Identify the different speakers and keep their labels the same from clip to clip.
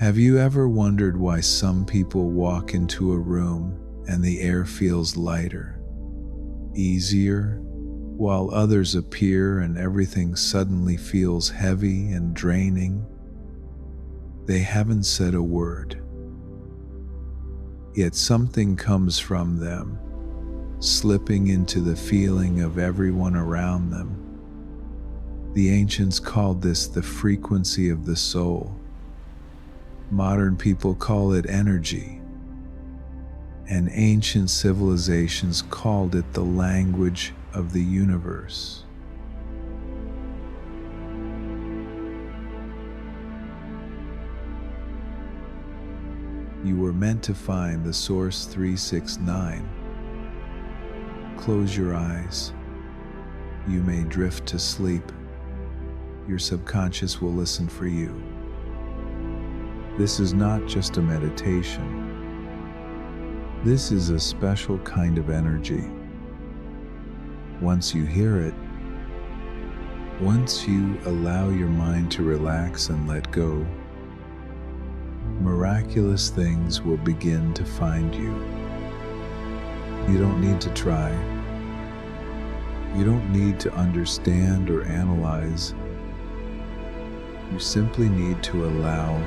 Speaker 1: Have you ever wondered why some people walk into a room and the air feels lighter, easier, while others appear and everything suddenly feels heavy and draining? They haven't said a word, yet something comes from them, slipping into the feeling of everyone around them. The ancients called this the frequency of the soul. Modern people call it energy, and ancient civilizations called it the language of the universe. You were meant to find the Source 369. Close your eyes. You may drift to sleep. Your subconscious will listen for you. This is not just a meditation. This is a special kind of energy. Once you hear it, once you allow your mind to relax and let go, miraculous things will begin to find you. You don't need to try. You don't need to understand or analyze. You simply need to allow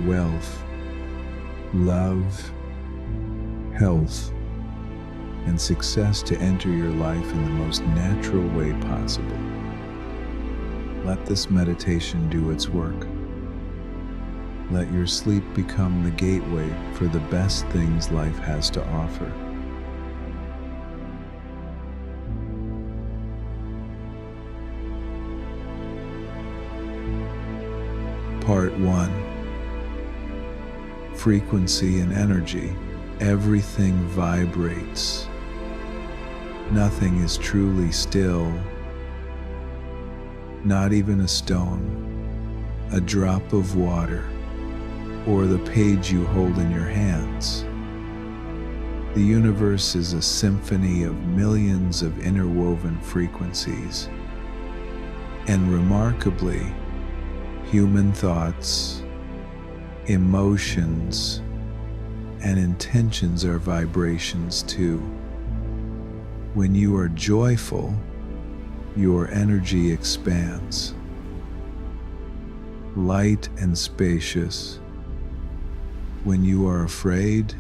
Speaker 1: wealth, love, health, and success to enter your life in the most natural way possible. Let this meditation do its work. Let your sleep become the gateway for the best things life has to offer. Part 1. Frequency and energy. Everything vibrates. Nothing is truly still. Not even a stone, a drop of water, or the page you hold in your hands. The universe is a symphony of millions of interwoven frequencies, and remarkably, human thoughts, emotions, and intentions are vibrations too. When you are joyful, your energy expands, light and spacious. When you are afraid,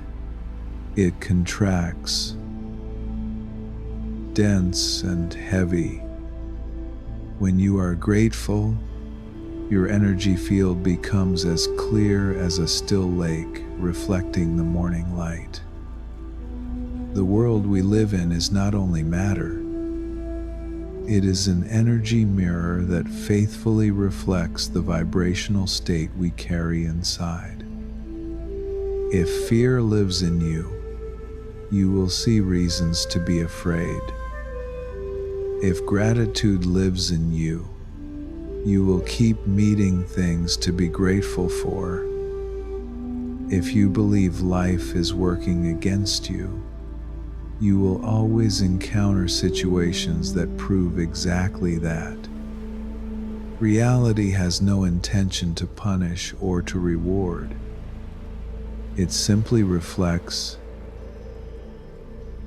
Speaker 1: it contracts, dense and heavy. When you are grateful, your energy field becomes as clear as a still lake, reflecting the morning light. The world we live in is not only matter, it is an energy mirror that faithfully reflects the vibrational state we carry inside. If fear lives in you, you will see reasons to be afraid. If gratitude lives in you, you will keep meeting things to be grateful for. If you believe life is working against you, you will always encounter situations that prove exactly that. Reality has no intention to punish or to reward. It simply reflects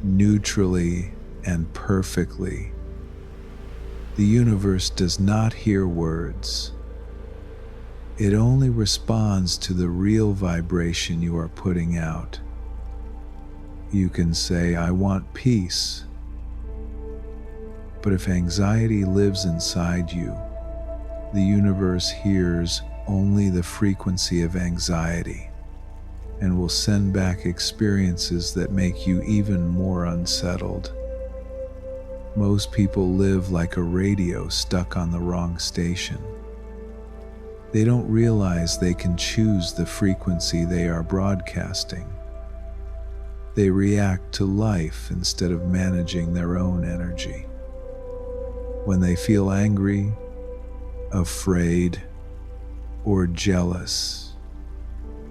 Speaker 1: neutrally and perfectly. The universe does not hear words. It only responds to the real vibration you are putting out. You can say, "I want peace." But if anxiety lives inside you, the universe hears only the frequency of anxiety and will send back experiences that make you even more unsettled. Most people live like a radio stuck on the wrong station. They don't realize they can choose the frequency they are broadcasting. They react to life instead of managing their own energy. When they feel angry, afraid, or jealous,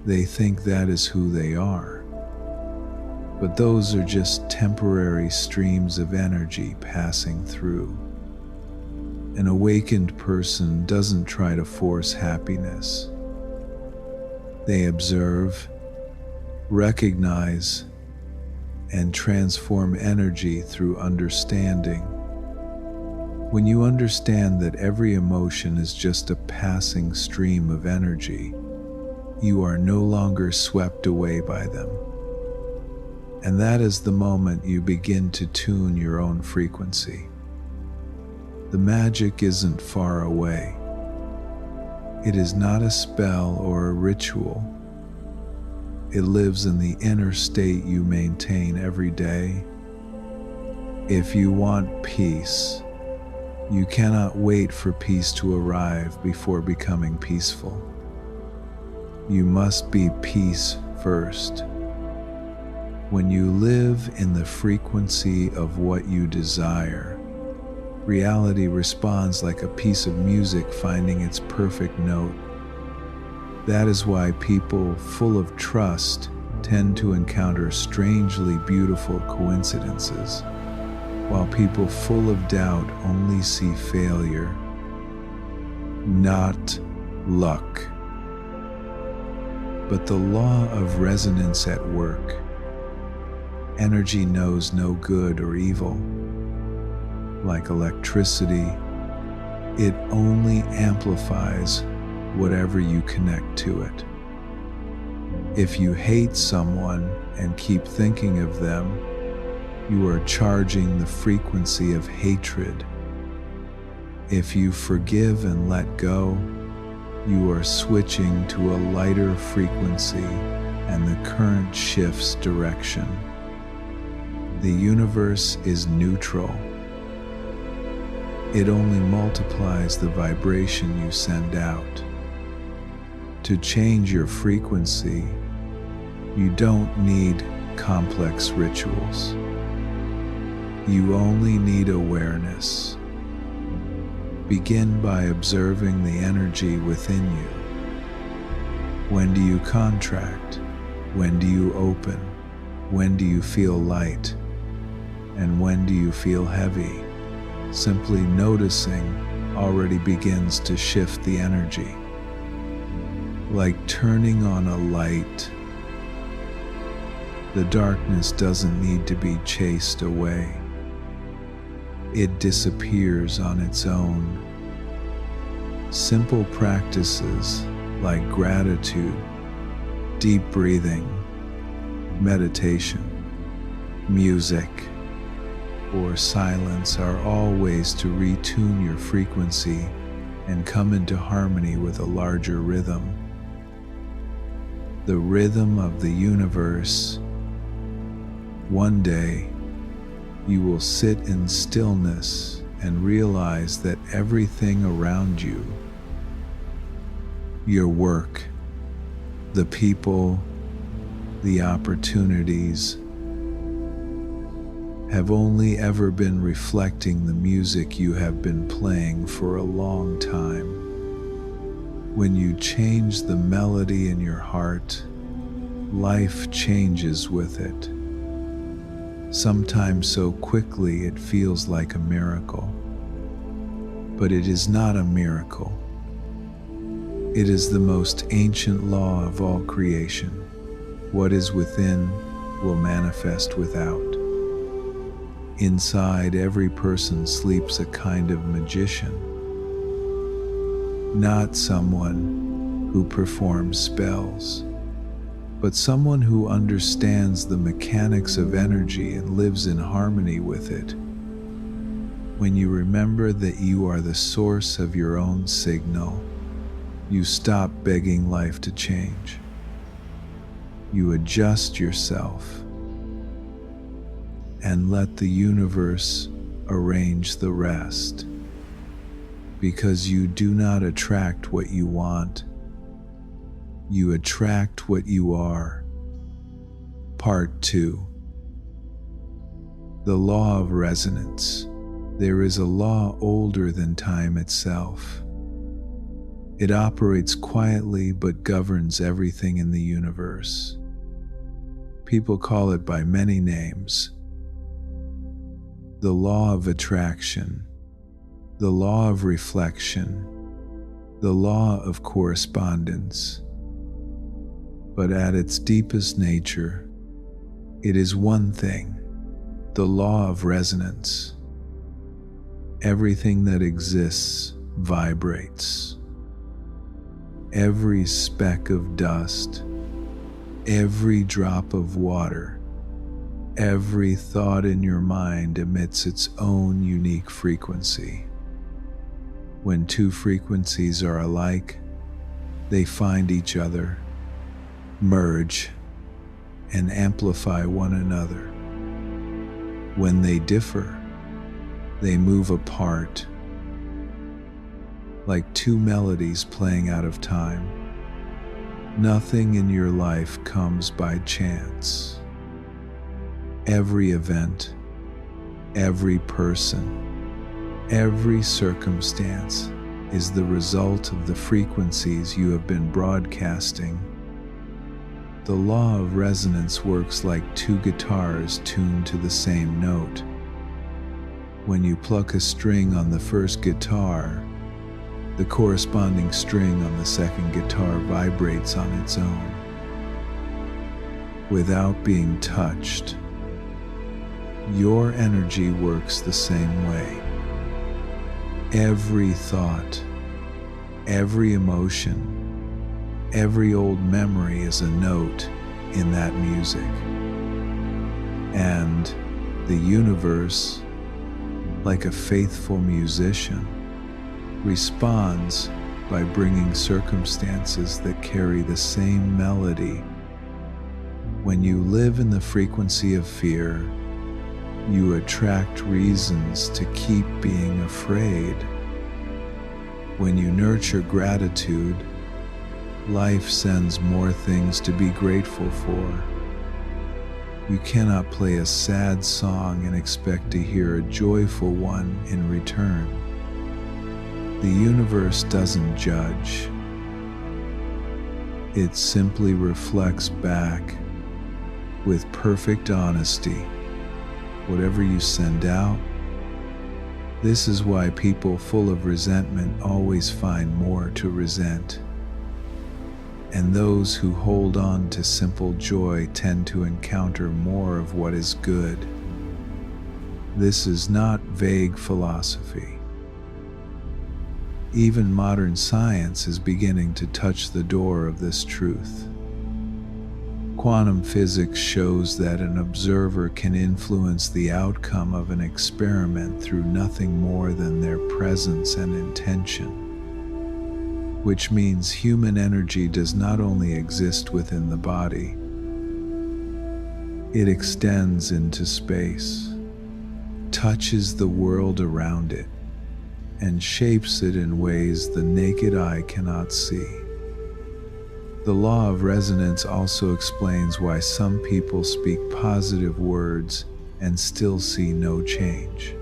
Speaker 1: they think that is who they are. But those are just temporary streams of energy passing through. An awakened person doesn't try to force happiness. They observe, recognize, and transform energy through understanding. When you understand that every emotion is just a passing stream of energy, you are no longer swept away by them. And that is the moment you begin to tune your own frequency. The magic isn't far away. It is not a spell or a ritual. It lives in the inner state you maintain every day. If you want peace, you cannot wait for peace to arrive before becoming peaceful. You must be peace first. When you live in the frequency of what you desire, reality responds like a piece of music finding its perfect note. That is why people full of trust tend to encounter strangely beautiful coincidences, while people full of doubt only see failure, not luck. But the law of resonance at work. Energy knows no good or evil. Like electricity, it only amplifies whatever you connect to it. If you hate someone and keep thinking of them, you are charging the frequency of hatred. If you forgive and let go, you are switching to a lighter frequency and the current shifts direction. The universe is neutral. It only multiplies the vibration you send out. To change your frequency, you don't need complex rituals. You only need awareness. Begin by observing the energy within you. When do you contract? When do you open? When do you feel light? And when do you feel heavy? Simply noticing already begins to shift the energy. Like turning on a light, the darkness doesn't need to be chased away. It disappears on its own. Simple practices like gratitude, deep breathing, meditation, music, or silence are all ways to retune your frequency and come into harmony with a larger rhythm. The rhythm of the universe. One day, you will sit in stillness and realize that everything around you, your work, the people, the opportunities, have only ever been reflecting the music you have been playing for a long time. When you change the melody in your heart, life changes with it. Sometimes so quickly it feels like a miracle. But it is not a miracle. It is the most ancient law of all creation. What is within will manifest without. Inside every person sleeps a kind of magician, not someone who performs spells, but someone who understands the mechanics of energy and lives in harmony with it. When you remember that you are the source of your own signal, you stop begging life to change. You adjust yourself and let the universe arrange the rest, because you do not attract what you want. You attract what you are. Part 2. The law of resonance. There is a law older than time itself. It operates quietly but governs everything in the universe. People call it by many names. The law of attraction, the law of reflection, the law of correspondence. But at its deepest nature, it is one thing: the law of resonance. Everything that exists vibrates. Every speck of dust, every drop of water, every thought in your mind emits its own unique frequency. When two frequencies are alike, they find each other, merge, and amplify one another. When they differ, they move apart, like two melodies playing out of time. Nothing in your life comes by chance. Every event, every person, every circumstance is the result of the frequencies you have been broadcasting. The law of resonance works like two guitars tuned to the same note. When you pluck a string on the first guitar, the corresponding string on the second guitar vibrates on its own, without being touched. Your energy works the same way. Every thought, every emotion, every old memory is a note in that music. And the universe, like a faithful musician, responds by bringing circumstances that carry the same melody. When you live in the frequency of fear, you attract reasons to keep being afraid. When you nurture gratitude, life sends more things to be grateful for. You cannot play a sad song and expect to hear a joyful one in return. The universe doesn't judge. It simply reflects back with perfect honesty whatever you send out. This is why people full of resentment always find more to resent. And those who hold on to simple joy tend to encounter more of what is good. This is not vague philosophy. Even modern science is beginning to touch the door of this truth. Quantum physics shows that an observer can influence the outcome of an experiment through nothing more than their presence and intention, which means human energy does not only exist within the body, it extends into space, touches the world around it, and shapes it in ways the naked eye cannot see. The law of resonance also explains why some people speak positive words and still see no change.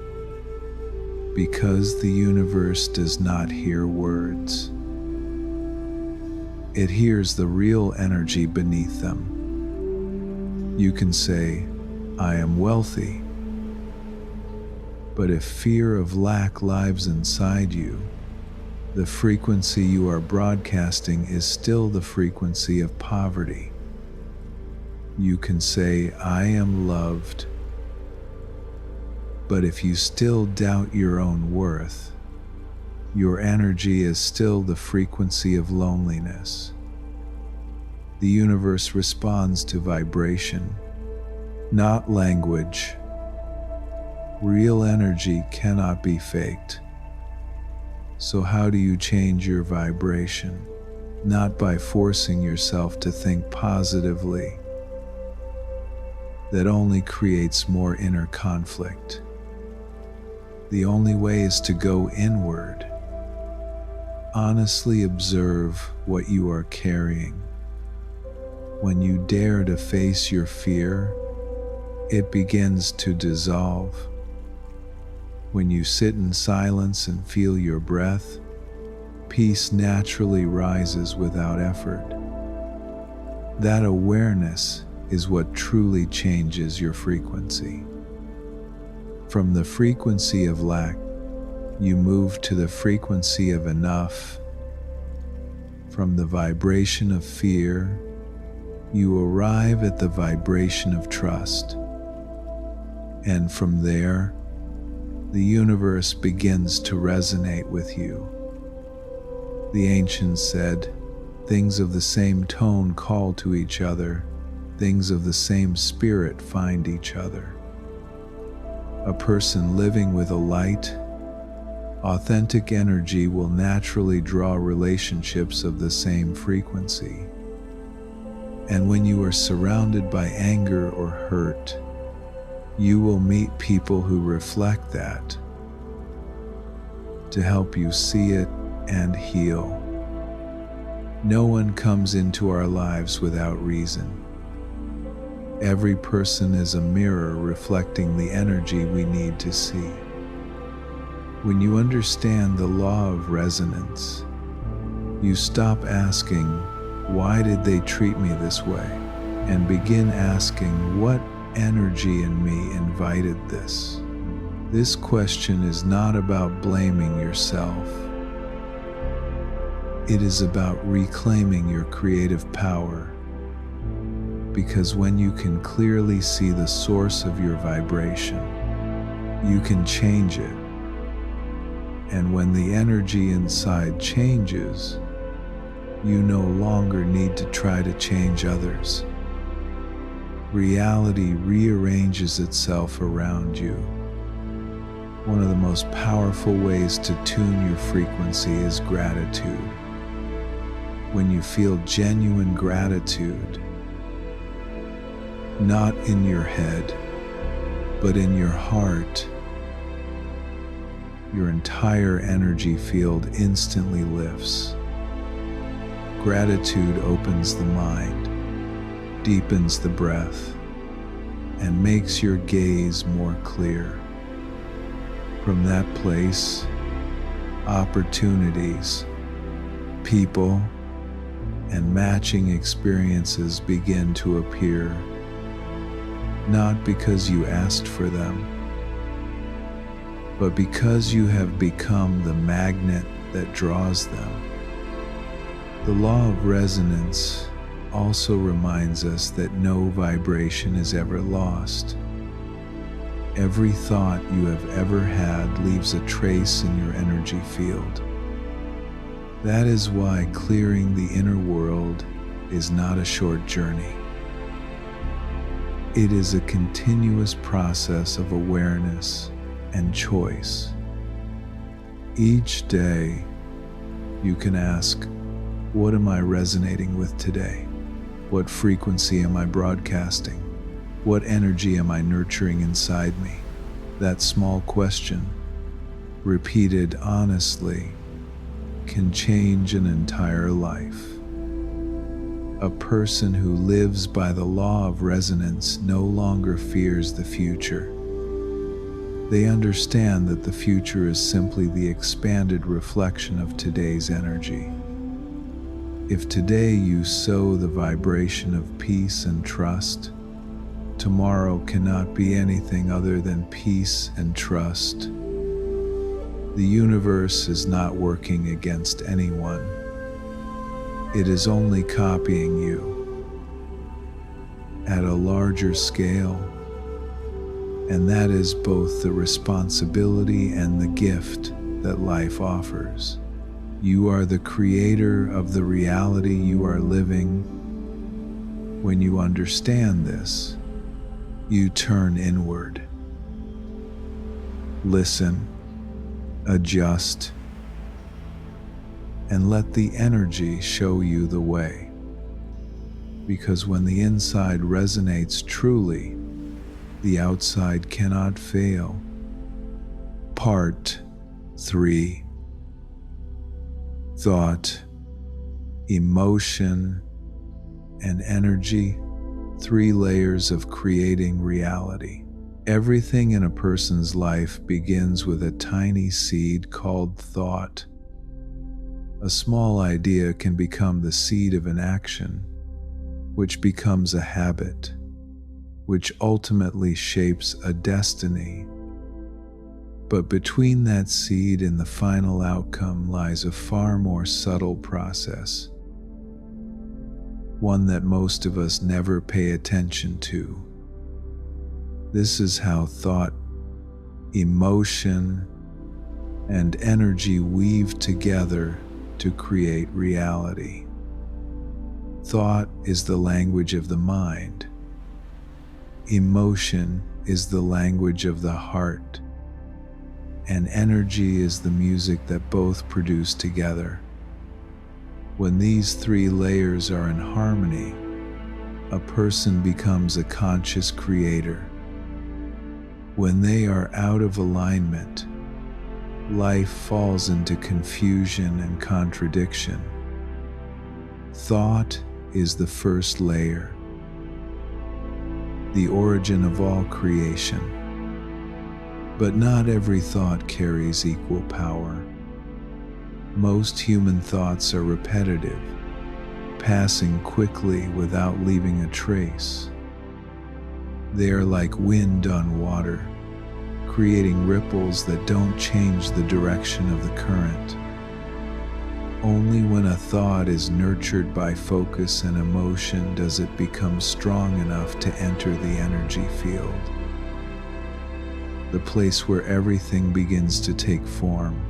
Speaker 1: Because the universe does not hear words. It hears the real energy beneath them. You can say, "I am wealthy." But if fear of lack lives inside you, the frequency you are broadcasting is still the frequency of poverty. You can say, "I am loved." But if you still doubt your own worth, your energy is still the frequency of loneliness. The universe responds to vibration, not language. Real energy cannot be faked. So how do you change your vibration? Not by forcing yourself to think positively. That only creates more inner conflict. The only way is to go inward. Honestly observe what you are carrying. When you dare to face your fear, it begins to dissolve. When you sit in silence and feel your breath, peace naturally rises without effort. That awareness is what truly changes your frequency. From the frequency of lack, you move to the frequency of enough. From the vibration of fear, You arrive at the vibration of trust, and from there, the universe begins to resonate with you. The ancients said, "Things of the same tone call to each other, things of the same spirit find each other." A person living with a light, authentic energy will naturally draw relationships of the same frequency. And when you are surrounded by anger or hurt, you will meet people who reflect that to help you see it and heal. No one comes into our lives without reason. Every person is a mirror reflecting the energy we need to see. When you understand the law of resonance, you stop asking, "Why did they treat me this way?" and begin asking, "What energy in me invited this?" This question is not about blaming yourself. It is about reclaiming your creative power. Because when you can clearly see the source of your vibration, you can change it. And when the energy inside changes, you no longer need to try to change others. Reality rearranges itself around you. One of the most powerful ways to tune your frequency is gratitude. When you feel genuine gratitude, not in your head, but in your heart, your entire energy field instantly lifts. Gratitude opens the mind, deepens the breath, and makes your gaze more clear. From that place, opportunities, people, and matching experiences begin to appear, not because you asked for them, but because you have become the magnet that draws them. The law of resonance also reminds us that no vibration is ever lost. Every thought you have ever had leaves a trace in your energy field. That is why clearing the inner world is not a short journey. It is a continuous process of awareness and choice. Each day, you can ask, what am I resonating with today? What frequency am I broadcasting? What energy am I nurturing inside me? That small question, repeated honestly, can change an entire life. A person who lives by the law of resonance no longer fears the future. They understand that the future is simply the expanded reflection of today's energy. If today you sow the vibration of peace and trust, tomorrow cannot be anything other than peace and trust. The universe is not working against anyone. It is only copying you at a larger scale, and that is both the responsibility and the gift that life offers. You are the creator of the reality you are living. When you understand this, you turn inward. Listen, adjust, and let the energy show you the way. Because when the inside resonates truly, the outside cannot fail. Part 3. Thought, emotion, and energy. 3 layers of creating reality. Everything in a person's life begins with a tiny seed called thought. A small idea can become the seed of an action, which becomes a habit, which ultimately shapes a destiny. But between that seed and the final outcome lies a far more subtle process. one that most of us never pay attention to. This is how thought, emotion, and energy weave together to create reality. Thought is the language of the mind. Emotion is the language of the heart. And energy is the music that both produce together. When these three layers are in harmony, a person becomes a conscious creator. When they are out of alignment, life falls into confusion and contradiction. Thought is the first layer, the origin of all creation. But not every thought carries equal power. Most human thoughts are repetitive, passing quickly without leaving a trace. They are like wind on water, creating ripples that don't change the direction of the current. Only when a thought is nurtured by focus and emotion does it become strong enough to enter the energy field, the place where everything begins to take form.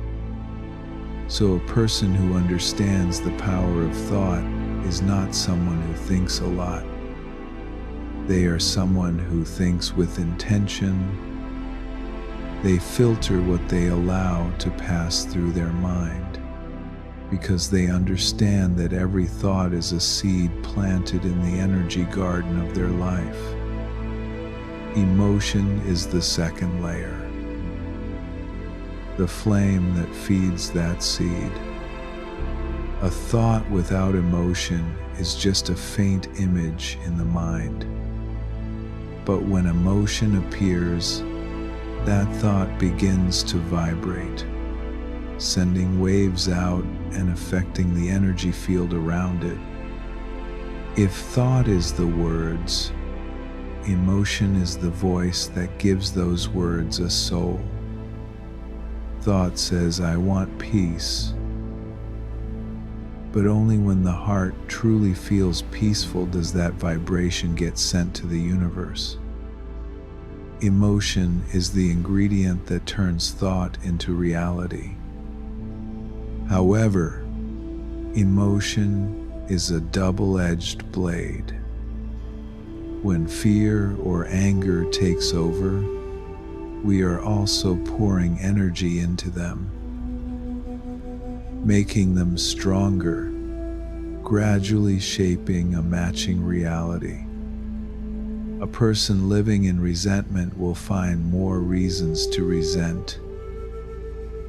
Speaker 1: So a person who understands the power of thought is not someone who thinks a lot. They are someone who thinks with intention. They filter what they allow to pass through their mind, because they understand that every thought is a seed planted in the energy garden of their life. Emotion is the second layer, the flame that feeds that seed. A thought without emotion is just a faint image in the mind. But when emotion appears, that thought begins to vibrate, sending waves out and affecting the energy field around it. If thought is the words, emotion is the voice that gives those words a soul. Thought says, "I want peace." But only when the heart truly feels peaceful does that vibration get sent to the universe. Emotion is the ingredient that turns thought into reality. However, emotion is a double-edged blade. When fear or anger takes over, we are also pouring energy into them, making them stronger, gradually shaping a matching reality. A person living in resentment will find more reasons to resent.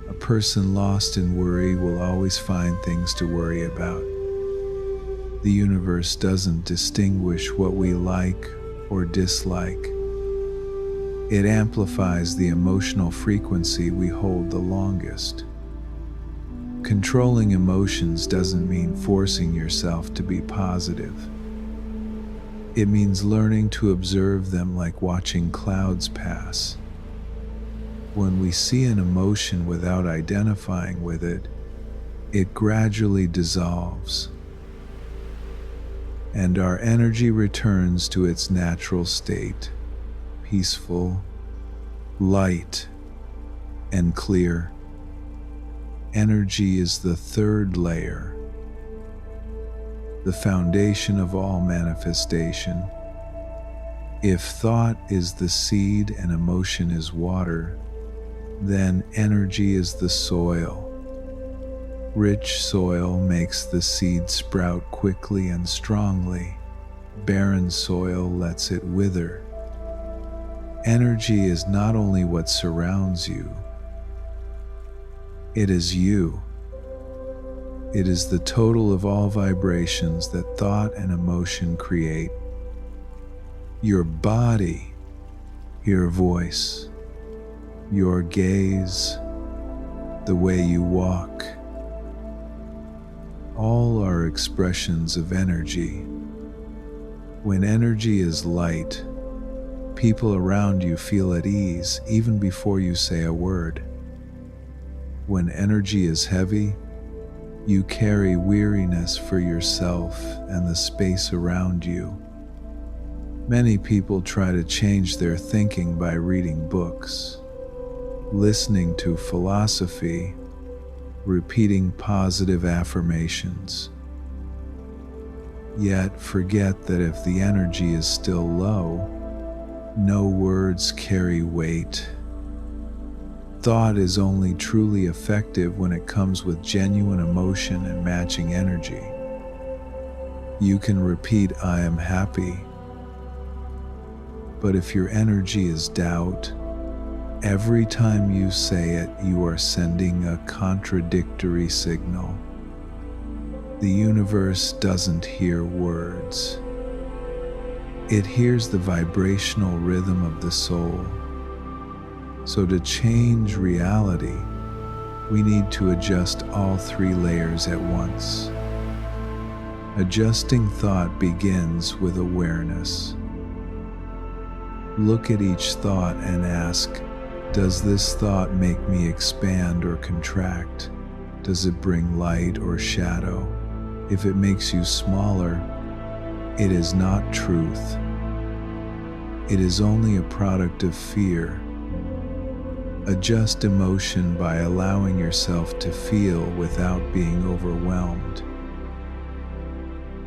Speaker 1: A person lost in worry will always find things to worry about. The universe doesn't distinguish what we like or dislike. It amplifies the emotional frequency we hold the longest. Controlling emotions doesn't mean forcing yourself to be positive. It means learning to observe them like watching clouds pass. When we see an emotion without identifying with it, it gradually dissolves, and our energy returns to its natural state, peaceful, light, and clear. Energy is the third layer, the foundation of all manifestation. If thought is the seed and emotion is water, then energy is the soil. Rich soil makes the seed sprout quickly and strongly. Barren soil lets it wither. Energy is not only what surrounds you, it is you. It is the total of all vibrations that thought and emotion create. Your body, your voice, your gaze, the way you walk, all are expressions of energy. When energy is light, people around you feel at ease even before you say a word. When energy is heavy, You carry weariness for yourself and the space around you. Many people try to change their thinking by reading books, listening to philosophy, repeating positive affirmations. Yet forget that if the energy is still low, no words carry weight. Thought is only truly effective when it comes with genuine emotion and matching energy. You can repeat, "I am happy," but if your energy is doubt, every time you say it, you are sending a contradictory signal. The universe doesn't hear words. It hears the vibrational rhythm of the soul. So to change reality, we need to adjust all three layers at once. Adjusting thought begins with awareness. Look at each thought and ask, does this thought make me expand or contract? Does it bring light or shadow? If it makes you smaller, it is not truth. It is only a product of fear. Adjust emotion by allowing yourself to feel without being overwhelmed.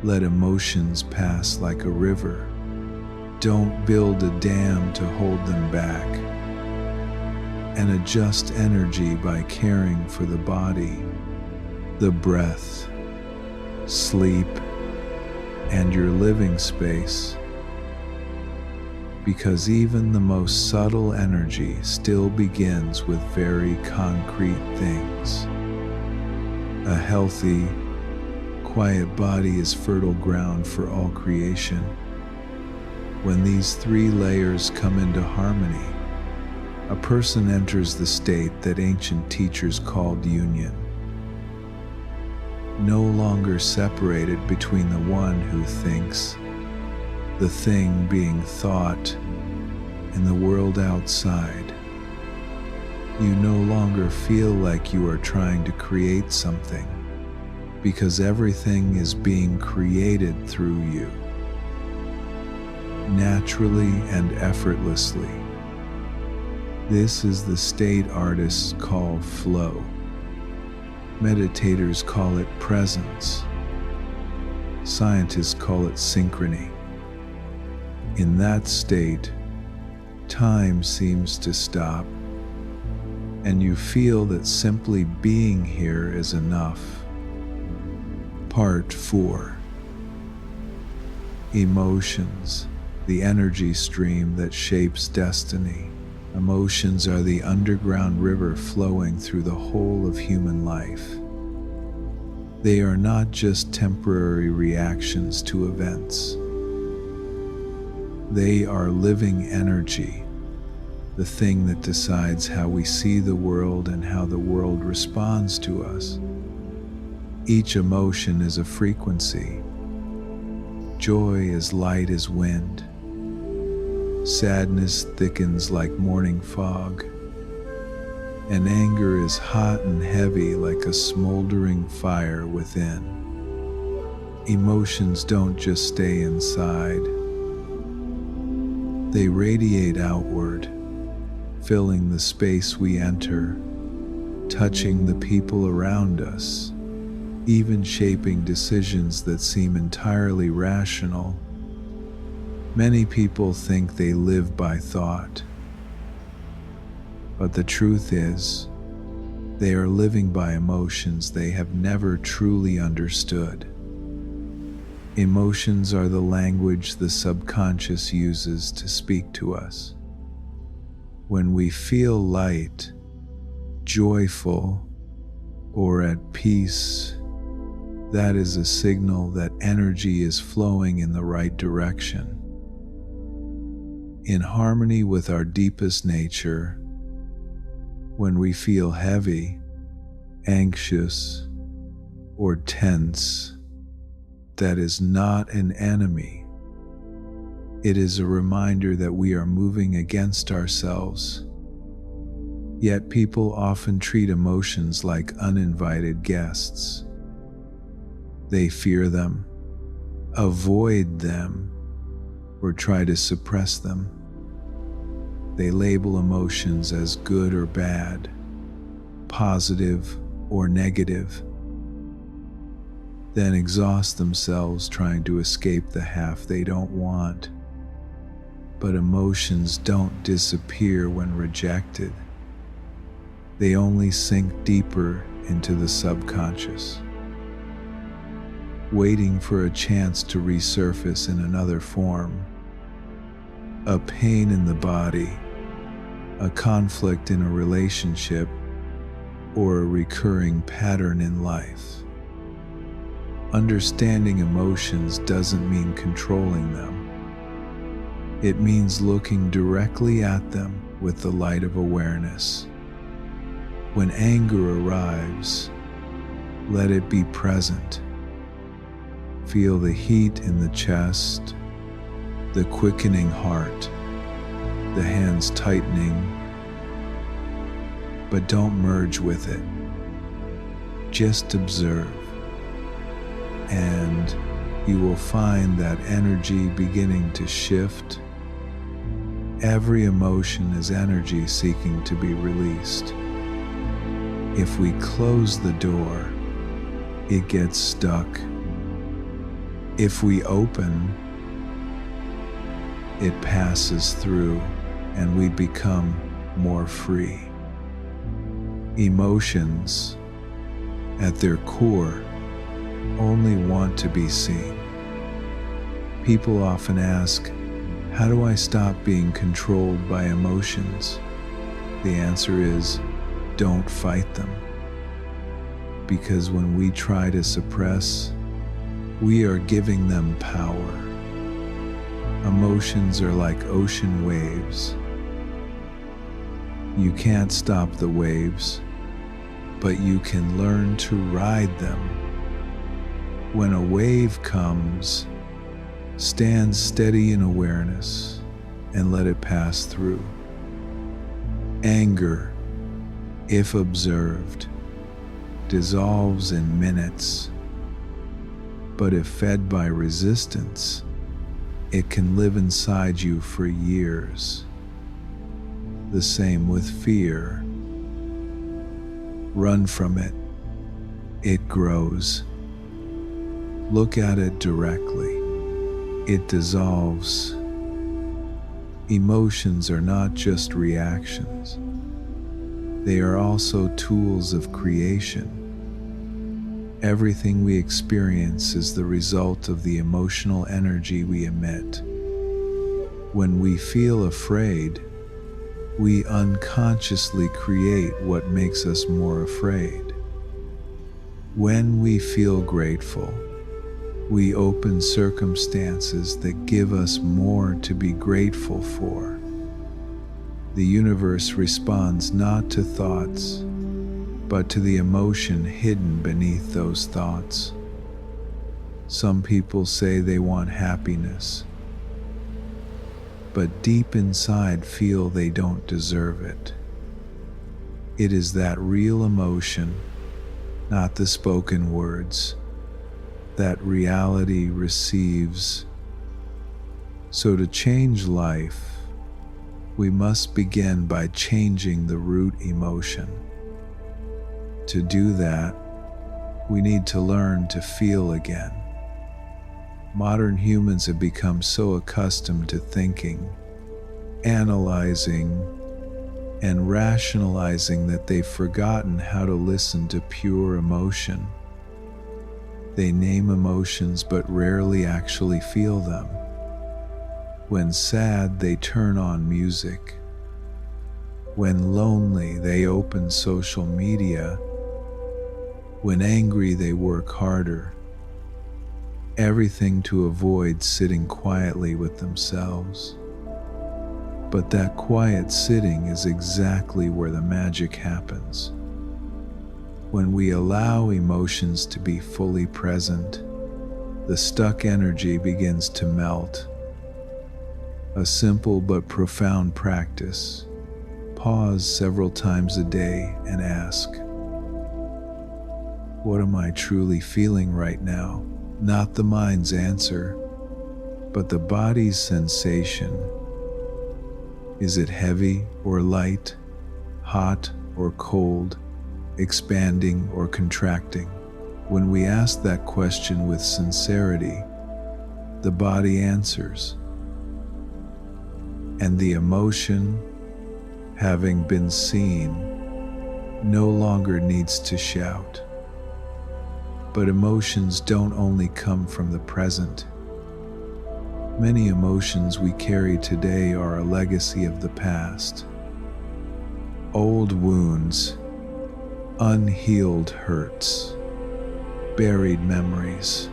Speaker 1: Let emotions pass like a river. Don't build a dam to hold them back. And adjust energy by caring for the body, the breath, sleep, and your living space. Because even the most subtle energy still begins with very concrete things. A healthy, quiet body is fertile ground for all creation. When these three layers come into harmony, a person enters the state that ancient teachers called union. No longer separated between the one who thinks, the thing being thought, and the world outside. You no longer feel like you are trying to create something, because everything is being created through you, naturally and effortlessly. This is the state artists call flow. Meditators call it presence. Scientists call it synchrony. In that state, time seems to stop, and you feel that simply being here is enough. Part 4. Emotions, the energy stream that shapes destiny. Emotions are the underground river flowing through the whole of human life. They are not just temporary reactions to events. They are living energy, the thing that decides how we see the world and how the world responds to us. Each emotion is a frequency. Joy is light as wind. Sadness thickens like morning fog, and anger is hot and heavy like a smoldering fire within. Emotions don't just stay inside. They radiate outward, filling the space we enter, touching the people around us, even shaping decisions that seem entirely rational. Many people think they live by thought, but the truth is, they are living by emotions they have never truly understood. Emotions are the language the subconscious uses to speak to us. When we feel light, joyful, or at peace, that is a signal that energy is flowing in the right direction. In harmony with our deepest nature, when we feel heavy, anxious, or tense, that is not an enemy. It is a reminder that we are moving against ourselves. Yet people often treat emotions like uninvited guests. They fear them, avoid them, or try to suppress them. They label emotions as good or bad, positive or negative, then exhaust themselves trying to escape the half they don't want. But emotions don't disappear when rejected. They only sink deeper into the subconscious, waiting for a chance to resurface in another form. A pain in the body, a conflict in a relationship, or a recurring pattern in life. Understanding emotions doesn't mean controlling them. It means looking directly at them with the light of awareness. When anger arrives, let it be present. Feel the heat in the chest, the quickening heart, the hands tightening, but don't merge with it. Just observe, and you will find that energy beginning to shift. Every emotion is energy seeking to be released. If we close the door, it gets stuck. If we open, it passes through and we become more free. Emotions, at their core, only want to be seen. People often ask, how do I stop being controlled by emotions? The answer is, don't fight them. Because when we try to suppress, we are giving them power. Emotions are like ocean waves. You can't stop the waves, but you can learn to ride them. When a wave comes, stand steady in awareness and let it pass through. Anger, if observed, dissolves in minutes, but if fed by resistance, it can live inside you for years. The same with fear. Run from it. It grows. Look at it directly. It dissolves. Emotions are not just reactions. They are also tools of creation. Everything we experience is the result of the emotional energy we emit. When we feel afraid, we unconsciously create what makes us more afraid. When we feel grateful, we open circumstances that give us more to be grateful for. The universe responds not to thoughts, but to the emotion hidden beneath those thoughts. Some people say they want happiness, but deep inside feel they don't deserve it. It is that real emotion, not the spoken words, that reality receives. So to change life, we must begin by changing the root emotion. To do that, we need to learn to feel again. Modern humans have become so accustomed to thinking, analyzing, and rationalizing that they've forgotten how to listen to pure emotion. They name emotions but rarely actually feel them. When sad, they turn on music. When lonely, they open social media. When angry, they work harder. Everything to avoid sitting quietly with themselves. But that quiet sitting is exactly where the magic happens. When we allow emotions to be fully present, the stuck energy begins to melt. A simple but profound practice. Pause several times a day and ask, What am I truly feeling right now? Not the mind's answer, but the body's sensation. Is it heavy or light, hot or cold, expanding or contracting? When we ask that question with sincerity, the body answers. And the emotion, having been seen, no longer needs to shout. But emotions don't only come from the present. Many emotions we carry today are a legacy of the past. Old wounds, unhealed hurts, buried memories,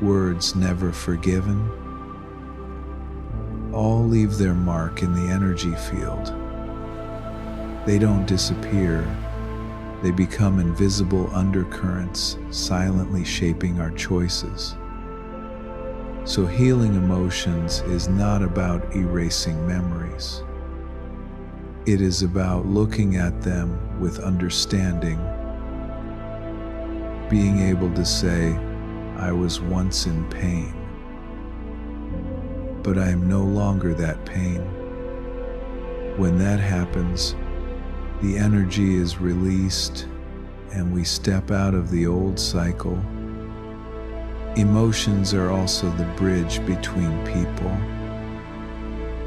Speaker 1: words never forgiven, all leave their mark in the energy field. They don't disappear. They become invisible undercurrents, silently shaping our choices. So healing emotions is not about erasing memories. It is about looking at them with understanding, being able to say, I was once in pain, but I am no longer that pain. When that happens, the energy is released and we step out of the old cycle. Emotions are also the bridge between people.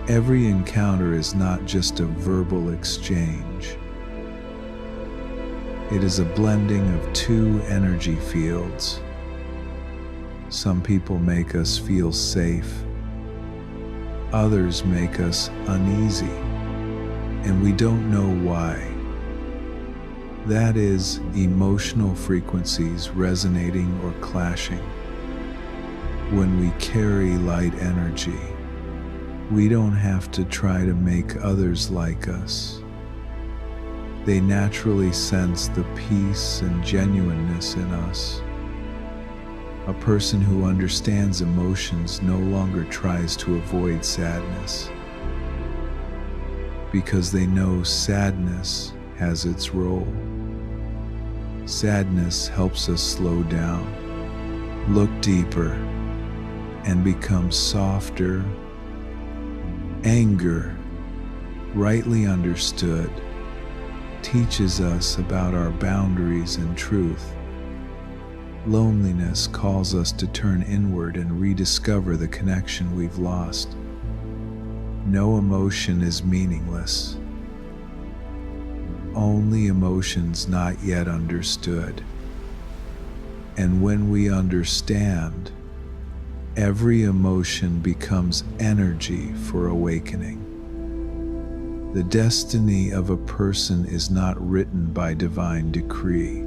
Speaker 1: Every encounter is not just a verbal exchange. It is a blending of two energy fields. Some people make us feel safe. Others make us uneasy, and we don't know why. That is emotional frequencies resonating or clashing. When we carry light energy, we don't have to try to make others like us. They naturally sense the peace and genuineness in us. A person who understands emotions no longer tries to avoid sadness, because they know sadness has its role. Sadness helps us slow down, look deeper, and become softer. Anger, rightly understood, teaches us about our boundaries and truth. Loneliness calls us to turn inward and rediscover the connection we've lost. No emotion is meaningless. Only emotions not yet understood. And when we understand, every emotion becomes energy for awakening. The destiny of a person is not written by divine decree.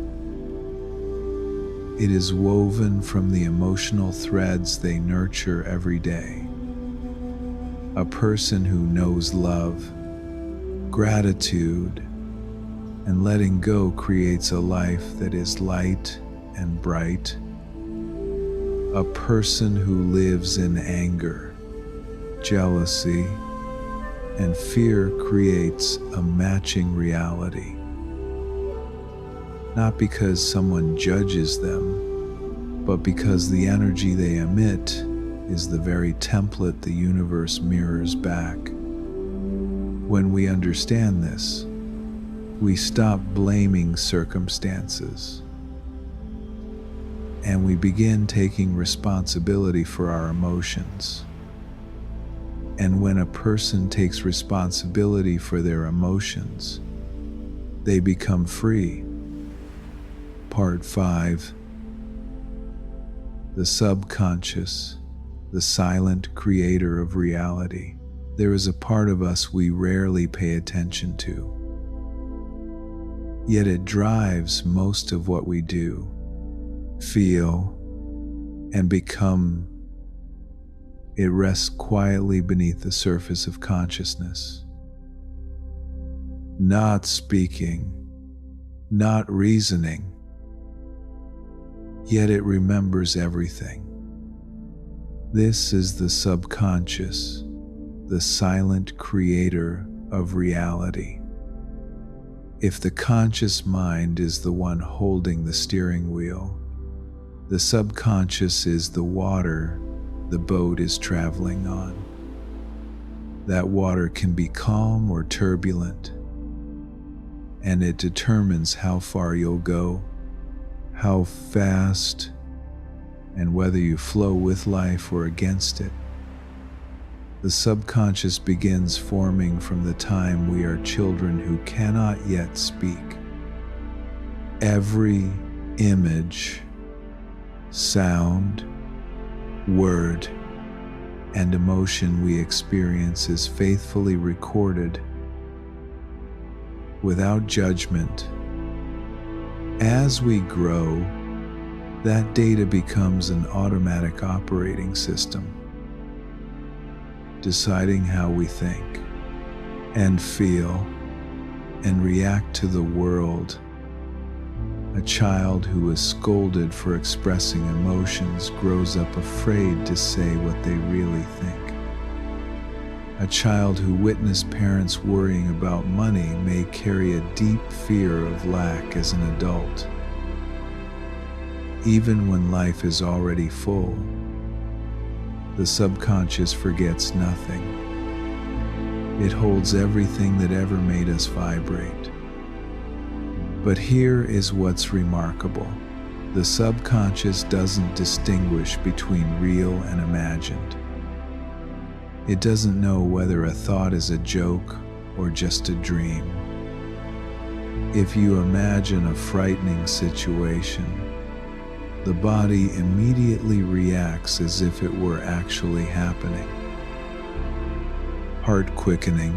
Speaker 1: It is woven from the emotional threads they nurture every day. A person who knows love, gratitude, and letting go creates a life that is light and bright. A person who lives in anger, jealousy, and fear creates a matching reality. Not because someone judges them, but because the energy they emit is the very template the universe mirrors back. When we understand this, we stop blaming circumstances, and we begin taking responsibility for our emotions. And when a person takes responsibility for their emotions, they become free. Part 5. The subconscious, the silent creator of reality. There is a part of us we rarely pay attention to. Yet it drives most of what we do, feel, and become. It rests quietly beneath the surface of consciousness. Not speaking, not reasoning, yet it remembers everything. This is the subconscious, the silent creator of reality. If the conscious mind is the one holding the steering wheel, the subconscious is the water the boat is traveling on. That water can be calm or turbulent, and it determines how far you'll go, how fast, and whether you flow with life or against it. The subconscious begins forming from the time we are children who cannot yet speak. Every image, sound, word, and emotion we experience is faithfully recorded without judgment. As we grow, that data becomes an automatic operating system, deciding how we think and feel and react to the world. A child who is scolded for expressing emotions grows up afraid to say what they really think. A child who witnessed parents worrying about money may carry a deep fear of lack as an adult. Even when life is already full, the subconscious forgets nothing. It holds everything that ever made us vibrate. But here is what's remarkable. The subconscious doesn't distinguish between real and imagined. It doesn't know whether a thought is a joke or just a dream. If you imagine a frightening situation, the body immediately reacts as if it were actually happening. Heart quickening,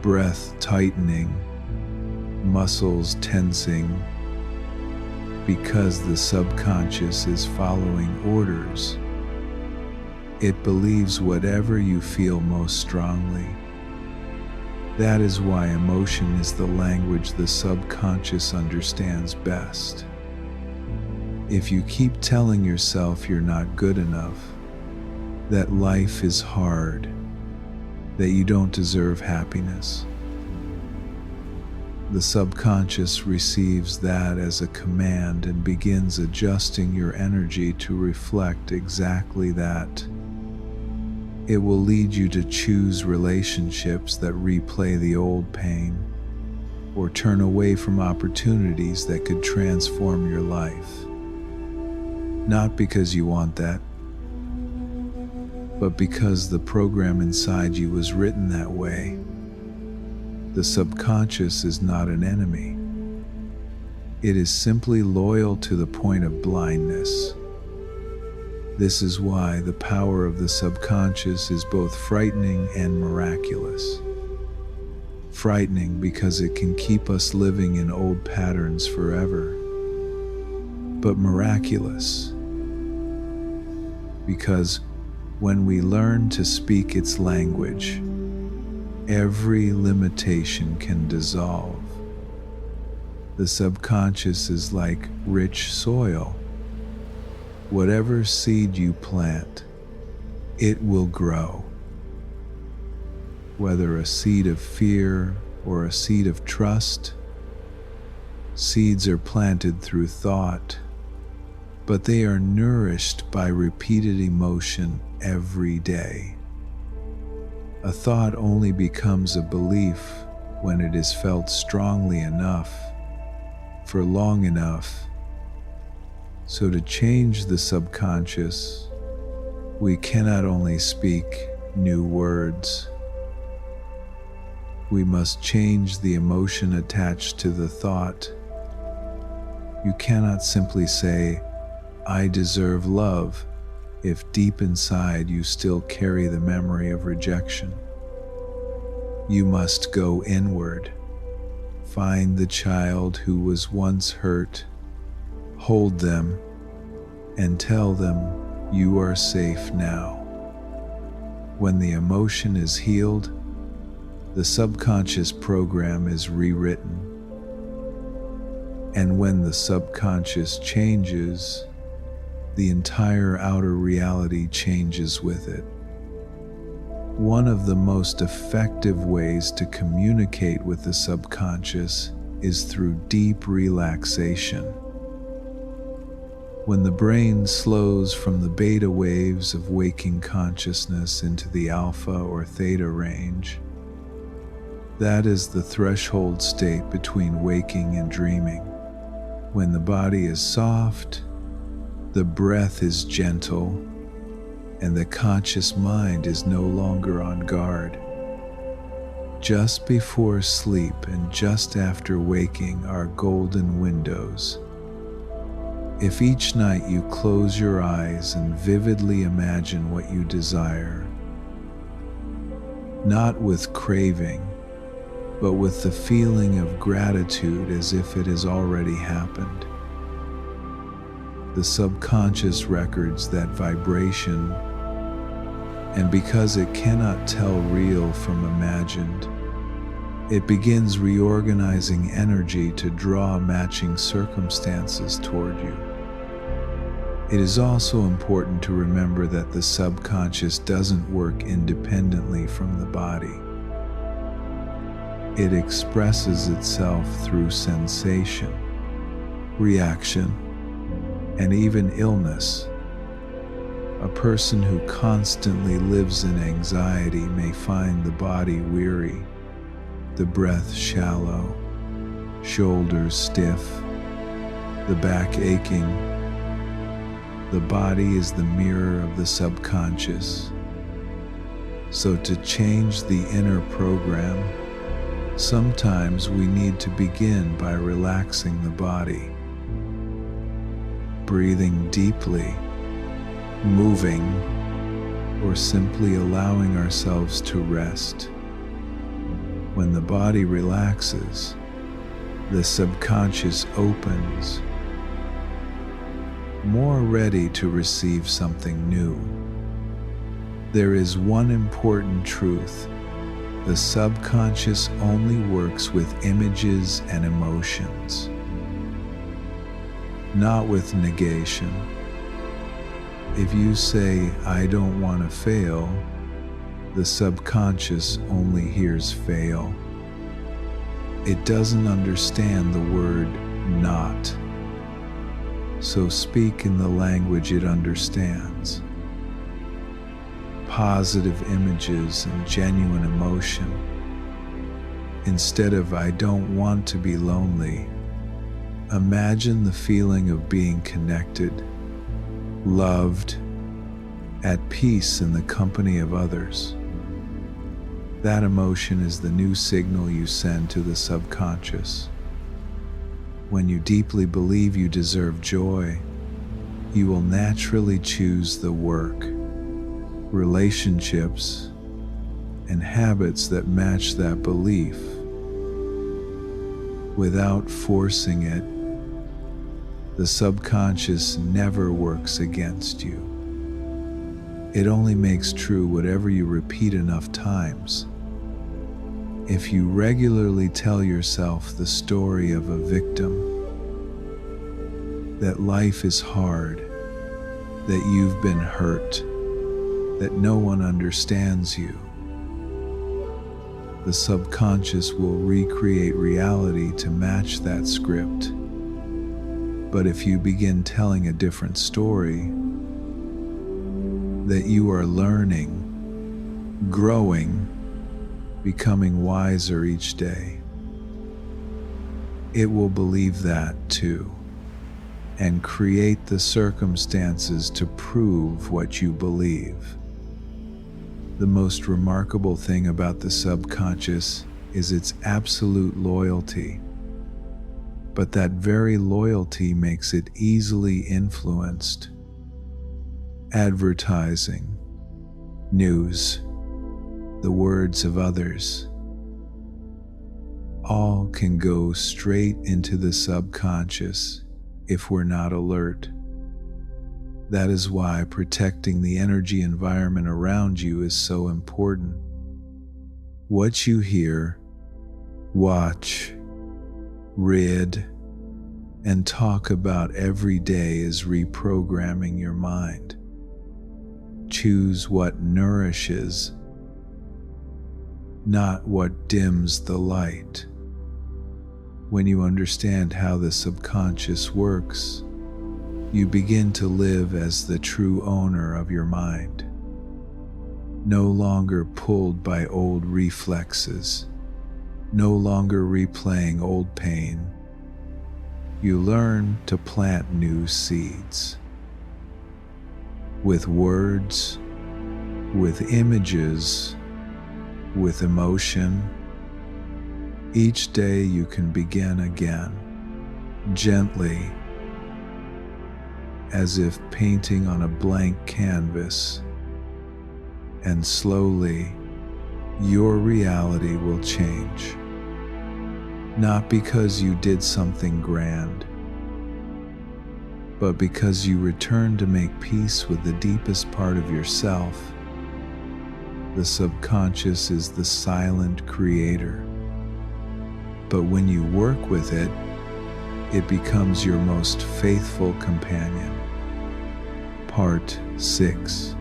Speaker 1: breath tightening, muscles tensing, because the subconscious is following orders. It believes whatever you feel most strongly. That is why emotion is the language the subconscious understands best. If you keep telling yourself you're not good enough, that life is hard, that you don't deserve happiness, the subconscious receives that as a command and begins adjusting your energy to reflect exactly that. It will lead you to choose relationships that replay the old pain, or turn away from opportunities that could transform your life. Not because you want that, but because the program inside you was written that way. The subconscious is not an enemy. It is simply loyal to the point of blindness. This is why the power of the subconscious is both frightening and miraculous. Frightening because it can keep us living in old patterns forever, but miraculous because when we learn to speak its language, every limitation can dissolve. The subconscious is like rich soil. Whatever seed you plant, it will grow. Whether a seed of fear or a seed of trust, seeds are planted through thought, but they are nourished by repeated emotion every day. A thought only becomes a belief when it is felt strongly enough, for long enough. So to change the subconscious, we cannot only speak new words. We must change the emotion attached to the thought. You cannot simply say, "I deserve love," if deep inside you still carry the memory of rejection. You must go inward. Find the child who was once hurt, hold them, and tell them you are safe now. When the emotion is healed, the subconscious program is rewritten. And when the subconscious changes, the entire outer reality changes with it. One of the most effective ways to communicate with the subconscious is through deep relaxation. When the brain slows from the beta waves of waking consciousness into the alpha or theta range, that is the threshold state between waking and dreaming. When the body is soft, the breath is gentle, and the conscious mind is no longer on guard. Just before sleep and just after waking are golden windows. If each night you close your eyes and vividly imagine what you desire, not with craving, but with the feeling of gratitude as if it has already happened, the subconscious records that vibration, and because it cannot tell real from imagined, it begins reorganizing energy to draw matching circumstances toward you. It is also important to remember that the subconscious doesn't work independently from the body. It expresses itself through sensation, reaction, and even illness. A person who constantly lives in anxiety may find the body weary, the breath shallow, shoulders stiff, the back aching. The body is the mirror of the subconscious. So to change the inner program, sometimes we need to begin by relaxing the body, breathing deeply, moving, or simply allowing ourselves to rest. When the body relaxes, the subconscious opens, more ready to receive something new. There is one important truth: the subconscious only works with images and emotions, not with negation. If you say, "I don't want to fail," the subconscious only hears fail. It doesn't understand the word not. So speak in the language it understands. Positive images and genuine emotion. Instead of "I don't want to be lonely," imagine the feeling of being connected, loved, at peace in the company of others. That emotion is the new signal you send to the subconscious. When you deeply believe you deserve joy, you will naturally choose the work, relationships, and habits that match that belief. Without forcing it, the subconscious never works against you. It only makes true whatever you repeat enough times. If you regularly tell yourself the story of a victim, that life is hard, that you've been hurt, that no one understands you, the subconscious will recreate reality to match that script. But if you begin telling a different story, that you are learning, growing, becoming wiser each day, it will believe that too, and create the circumstances to prove what you believe. The most remarkable thing about the subconscious is its absolute loyalty, but that very loyalty makes it easily influenced. Advertising, news, the words of others, all can go straight into the subconscious if we're not alert. That is why protecting the energy environment around you is so important. What you hear, watch, read, and talk about every day is reprogramming your mind. Choose what nourishes not what dims the light. When you understand how the subconscious works, you begin to live as the true owner of your mind, no longer pulled by old reflexes, no longer replaying old pain. You learn to plant new seeds. With words, with images, with emotion. Each day you can begin again, gently, as if painting on a blank canvas, and slowly your reality will change. Not because you did something grand, but because you return to make peace with the deepest part of yourself. The subconscious is the silent creator, but when you work with it, it becomes your most faithful companion. Part 6.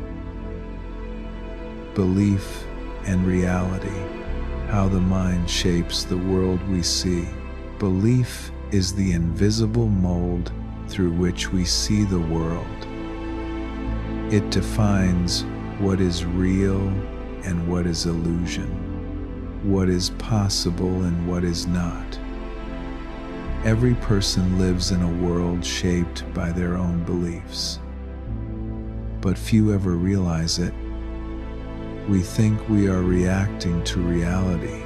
Speaker 1: Belief and reality. How the mind shapes the world we see. Belief is the invisible mold through which we see the world. It defines what is real and what is illusion, what is possible and what is not. Every person lives in a world shaped by their own beliefs, but few ever realize it. We think we are reacting to reality,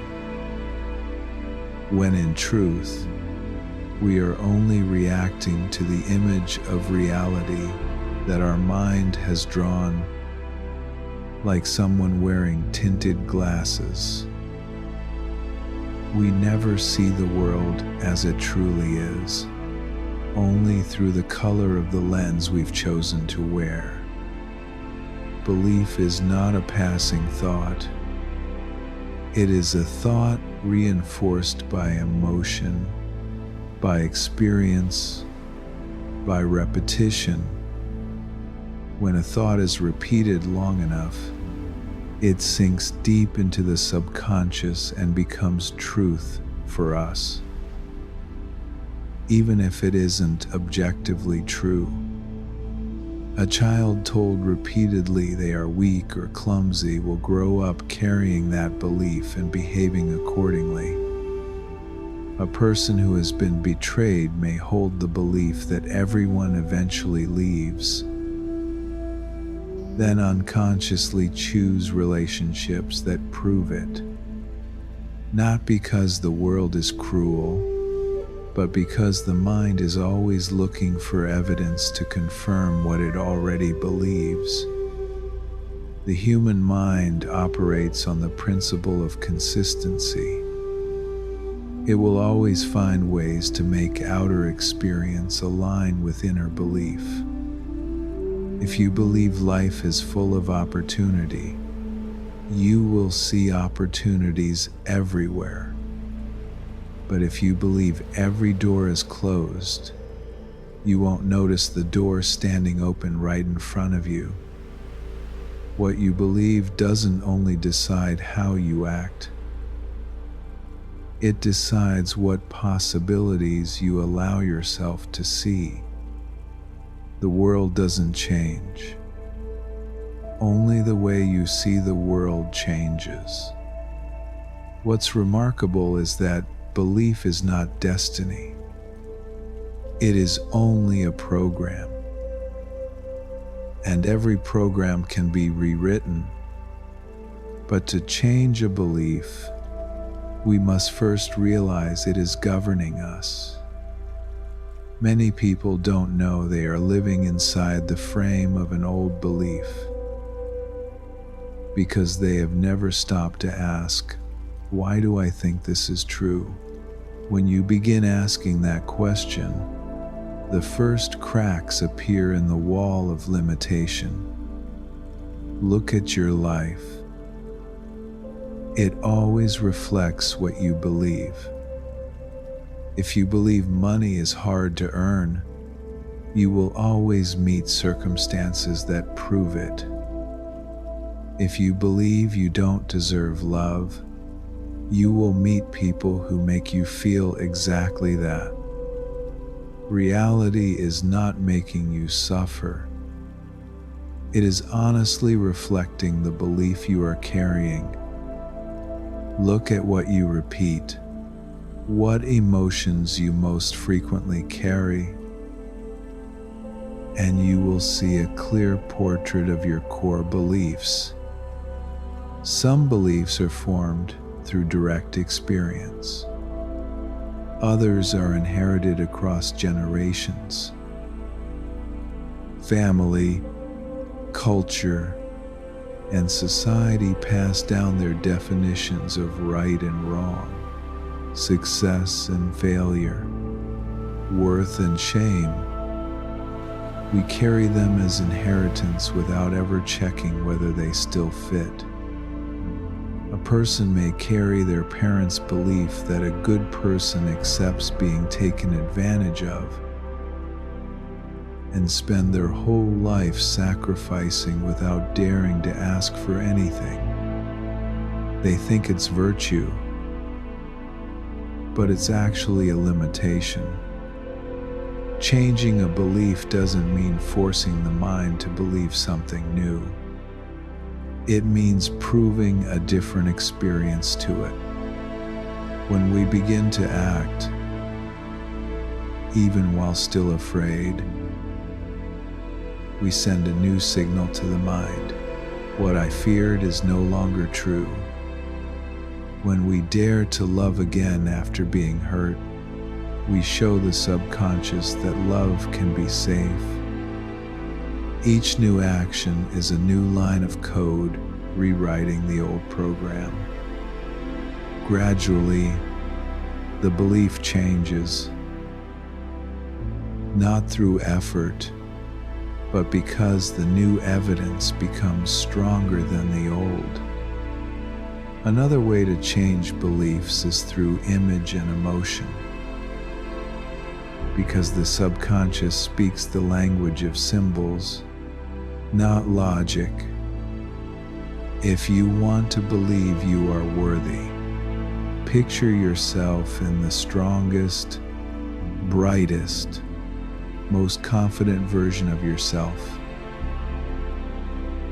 Speaker 1: when in truth, we are only reacting to the image of reality that our mind has drawn, like someone wearing tinted glasses. We never see the world as it truly is, only through the color of the lens we've chosen to wear. Belief is not a passing thought. It is a thought reinforced by emotion, by experience, by repetition. When a thought is repeated long enough, it sinks deep into the subconscious and becomes truth for us, even if it isn't objectively true. A child told repeatedly they are weak or clumsy will grow up carrying that belief and behaving accordingly. A person who has been betrayed may hold the belief that everyone eventually leaves, then unconsciously choose relationships that prove it. Not because the world is cruel, but because the mind is always looking for evidence to confirm what it already believes. The human mind operates on the principle of consistency. It will always find ways to make outer experience align with inner belief. If you believe life is full of opportunity, you will see opportunities everywhere. But if you believe every door is closed, you won't notice the door standing open right in front of you. What you believe doesn't only decide how you act, it decides what possibilities you allow yourself to see. The world doesn't change. Only the way you see the world changes. What's remarkable is that belief is not destiny. It is only a program. And every program can be rewritten. But to change a belief, we must first realize it is governing us. Many people don't know they are living inside the frame of an old belief because they have never stopped to ask, why do I think this is true? When you begin asking that question, the first cracks appear in the wall of limitation. Look at your life. It always reflects what you believe. If you believe money is hard to earn, you will always meet circumstances that prove it. If you believe you don't deserve love, You will meet people who make you feel exactly that. Reality is not making you suffer. It is honestly reflecting the belief you are carrying. Look at what you repeat, what emotions you most frequently carry, and you will see a clear portrait of your core beliefs. Some beliefs are formed through direct experience. Others are inherited across generations. Family, culture, and society pass down their definitions of right and wrong, success and failure, worth and shame. We carry them as inheritance without ever checking whether they still fit. A person may carry their parents' belief that a good person accepts being taken advantage of, and spend their whole life sacrificing without daring to ask for anything. They think it's virtue, but it's actually a limitation. Changing a belief doesn't mean forcing the mind to believe something new. It means proving a different experience to it. When we begin to act, even while still afraid, we send a new signal to the mind. What I feared is no longer true. When we dare to love again after being hurt, we show the subconscious that love can be safe. Each new action is a new line of code, rewriting the old program. Gradually, the belief changes, not through effort, but because the new evidence becomes stronger than the old. Another way to change beliefs is through image and emotion. Because the subconscious speaks the language of symbols, not logic. If you want to believe you are worthy, picture yourself in the strongest, brightest, most confident version of yourself,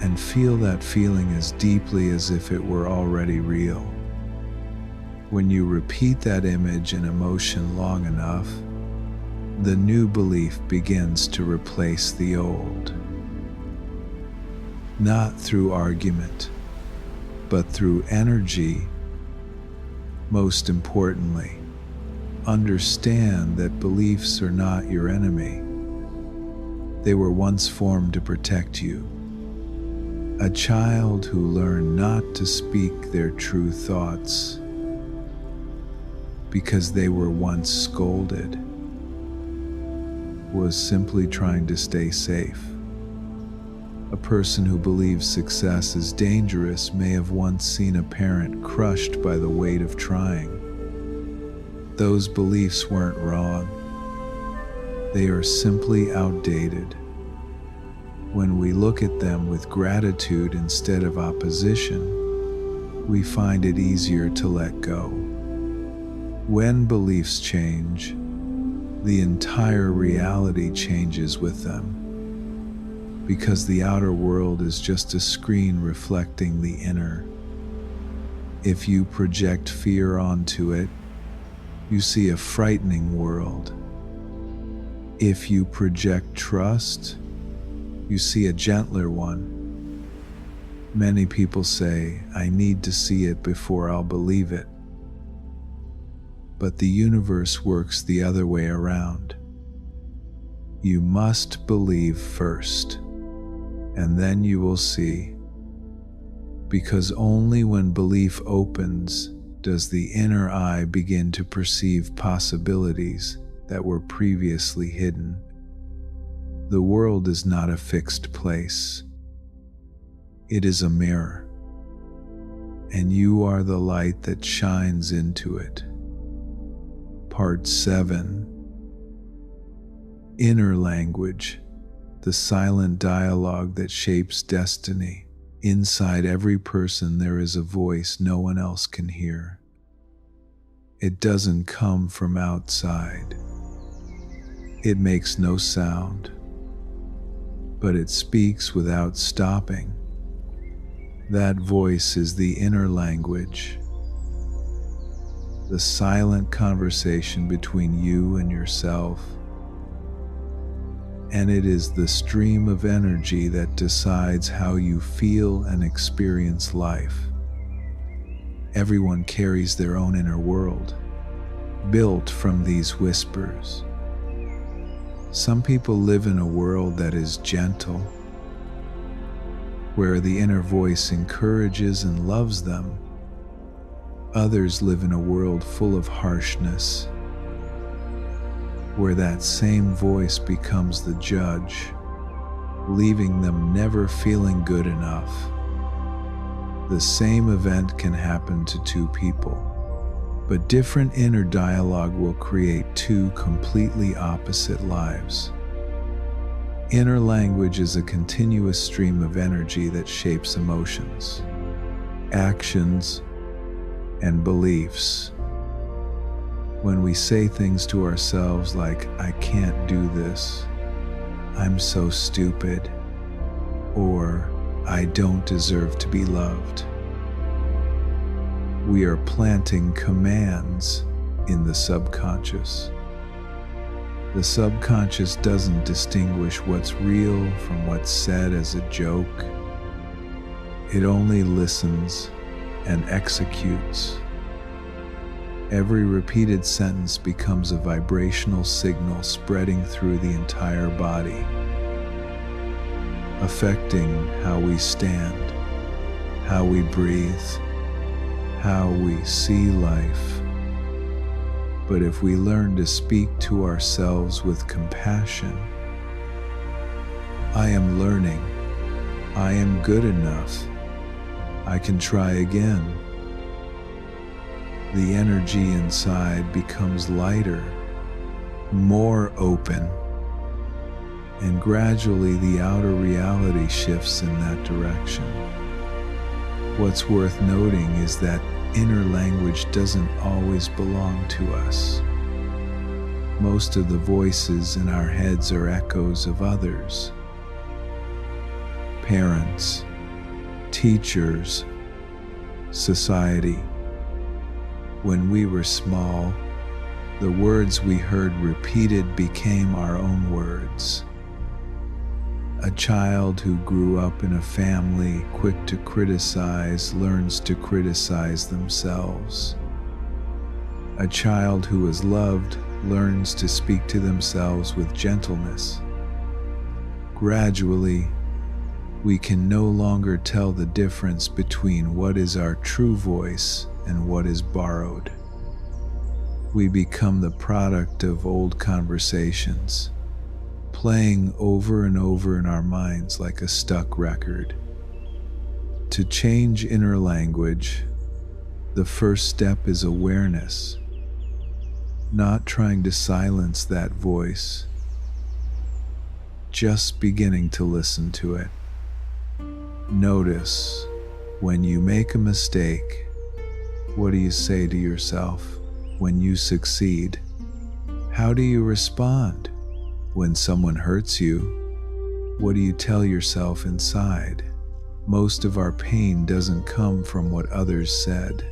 Speaker 1: and feel that feeling as deeply as if it were already real. When you repeat that image and emotion long enough, the new belief begins to replace the old. Not through argument, but through energy. Most importantly, understand that beliefs are not your enemy. They were once formed to protect you. A child who learned not to speak their true thoughts because they were once scolded was simply trying to stay safe. A person who believes success is dangerous may have once seen a parent crushed by the weight of trying. Those beliefs weren't wrong. They are simply outdated. When we look at them with gratitude instead of opposition, we find it easier to let go. When beliefs change, the entire reality changes with them, because the outer world is just a screen reflecting the inner. If you project fear onto it, you see a frightening world. If you project trust, you see a gentler one. Many people say, "I need to see it before I'll believe it." But the universe works the other way around. You must believe first, and then you will see. Because only when belief opens does the inner eye begin to perceive possibilities that were previously hidden. The world is not a fixed place. It is a mirror, and you are the light that shines into it. Part 7. Inner language, the silent dialogue that shapes destiny. Inside every person there is a voice no one else can hear. It doesn't come from outside. It makes no sound, but it speaks without stopping. That voice is the inner language, the silent conversation between you and yourself. And it is the stream of energy that decides how you feel and experience life. Everyone carries their own inner world, built from these whispers. Some people live in a world that is gentle, where the inner voice encourages and loves them. Others live in a world full of harshness, where that same voice becomes the judge, leaving them never feeling good enough. The same event can happen to two people, but different inner dialogue will create two completely opposite lives. Inner language is a continuous stream of energy that shapes emotions, actions, and beliefs. When we say things to ourselves like, "I can't do this," "I'm so stupid," or "I don't deserve to be loved," we are planting commands in the subconscious. The subconscious doesn't distinguish what's real from what's said as a joke. It only listens and executes. Every repeated sentence becomes a vibrational signal spreading through the entire body, affecting how we stand, how we breathe, how we see life. But if we learn to speak to ourselves with compassion, "I am learning," "I am good enough," "I can try again," the energy inside becomes lighter, more open, and gradually the outer reality shifts in that direction. What's worth noting is that inner language doesn't always belong to us. Most of the voices in our heads are echoes of others. Parents, teachers, society. When we were small, the words we heard repeated became our own words. A child who grew up in a family quick to criticize learns to criticize themselves. A child who is loved learns to speak to themselves with gentleness. Gradually, we can no longer tell the difference between what is our true voice and what is borrowed. We become the product of old conversations, playing over and over in our minds like a stuck record. To change inner language, the first step is awareness, not trying to silence that voice, just beginning to listen to it. Notice when you make a mistake, what do you say to yourself? When you succeed, how do you respond? When someone hurts you, what do you tell yourself inside? Most of our pain doesn't come from what others said.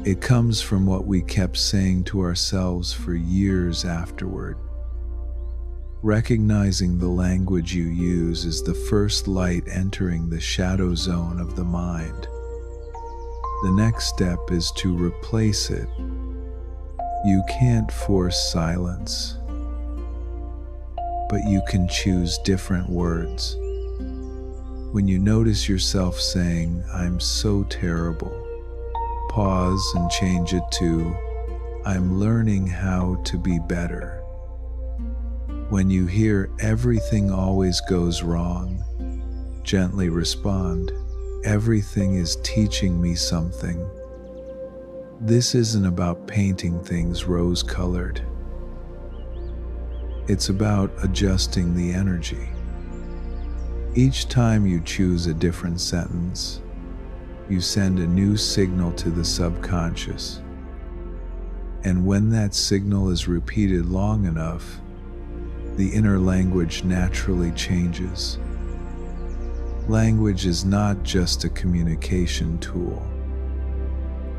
Speaker 1: It comes from what we kept saying to ourselves for years afterward. Recognizing the language you use is the first light entering the shadow zone of the mind. The next step is to replace it. You can't force silence, but you can choose different words. When you notice yourself saying, "I'm so terrible," pause and change it to, "I'm learning how to be better." When you hear "everything always goes wrong," gently respond, "Everything is teaching me something." This isn't about painting things rose-colored. It's about adjusting the energy. Each time you choose a different sentence, you send a new signal to the subconscious. And when that signal is repeated long enough, the inner language naturally changes. Language is not just a communication tool.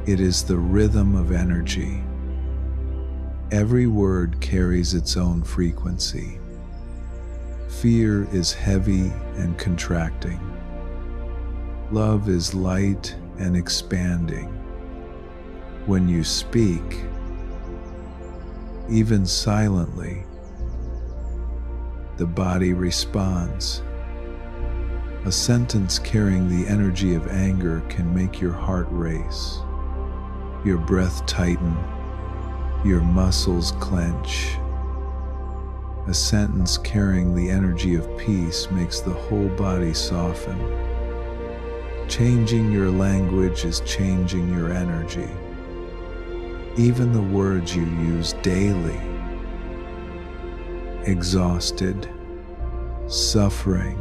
Speaker 1: It is the rhythm of energy. Every word carries its own frequency. Fear is heavy and contracting. Love is light and expanding. When you speak, even silently, the body responds. A sentence carrying the energy of anger can make your heart race, your breath tighten, your muscles clench. A sentence carrying the energy of peace makes the whole body soften. Changing your language is changing your energy. Even the words you use daily, exhausted, suffering,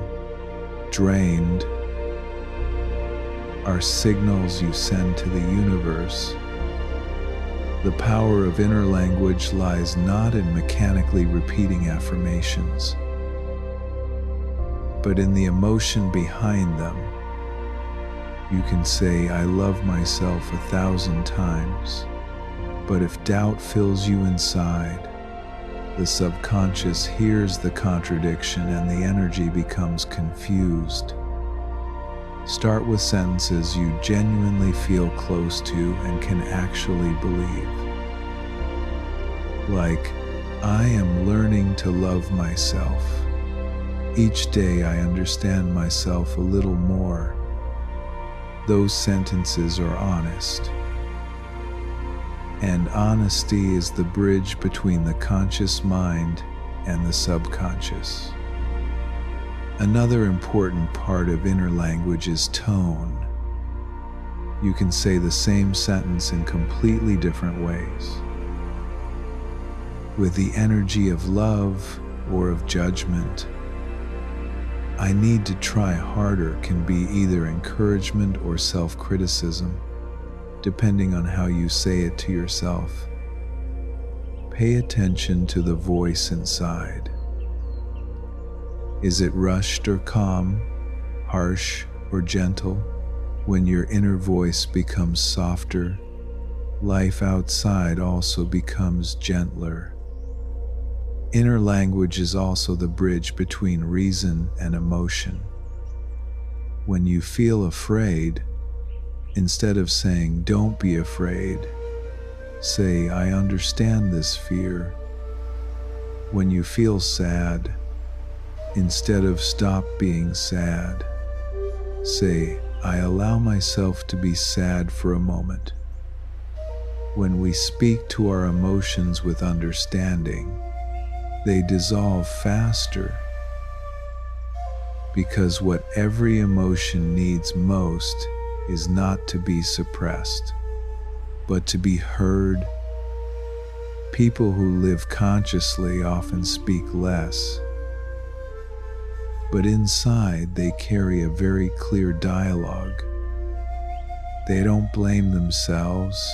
Speaker 1: drained, are signals you send to the universe. The power of inner language lies not in mechanically repeating affirmations, but in the emotion behind them. You can say, "I love myself 1,000 times," but if doubt fills you inside, the subconscious hears the contradiction and the energy becomes confused. Start with sentences you genuinely feel close to and can actually believe. Like, "I am learning to love myself. Each day I understand myself a little more." Those sentences are honest. And honesty is the bridge between the conscious mind and the subconscious. Another important part of inner language is tone. You can say the same sentence in completely different ways. With the energy of love or of judgment, "I need to try harder" can be either encouragement or self-criticism, depending on how you say it to yourself. Pay attention to the voice inside. Is it rushed or calm, harsh or gentle? When your inner voice becomes softer, life outside also becomes gentler. Inner language is also the bridge between reason and emotion. When you feel afraid, instead of saying, "Don't be afraid," say, "I understand this fear." When you feel sad, instead of "Stop being sad," say, "I allow myself to be sad for a moment." When we speak to our emotions with understanding, they dissolve faster, because what every emotion needs most is not to be suppressed, but to be heard. People who live consciously often speak less, but inside they carry a very clear dialogue. They don't blame themselves,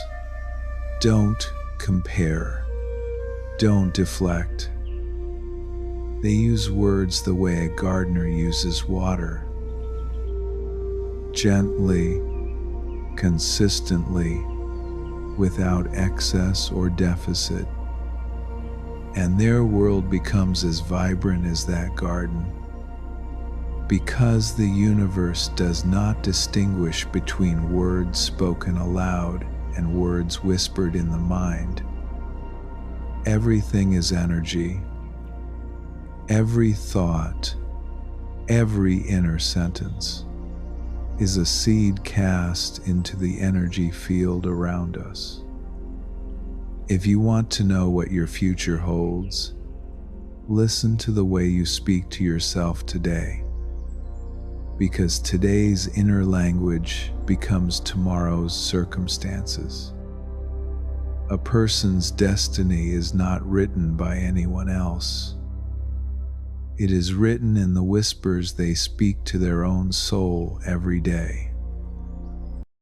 Speaker 1: don't compare, don't deflect. They use words the way a gardener uses water. Gently, consistently, without excess or deficit. And their world becomes as vibrant as that garden. Because the universe does not distinguish between words spoken aloud and words whispered in the mind. Everything is energy. Every thought, every inner sentence is a seed cast into the energy field around us. If you want to know what your future holds, listen to the way you speak to yourself today, because today's inner language becomes tomorrow's circumstances. A person's destiny is not written by anyone else. It is written in the whispers they speak to their own soul every day.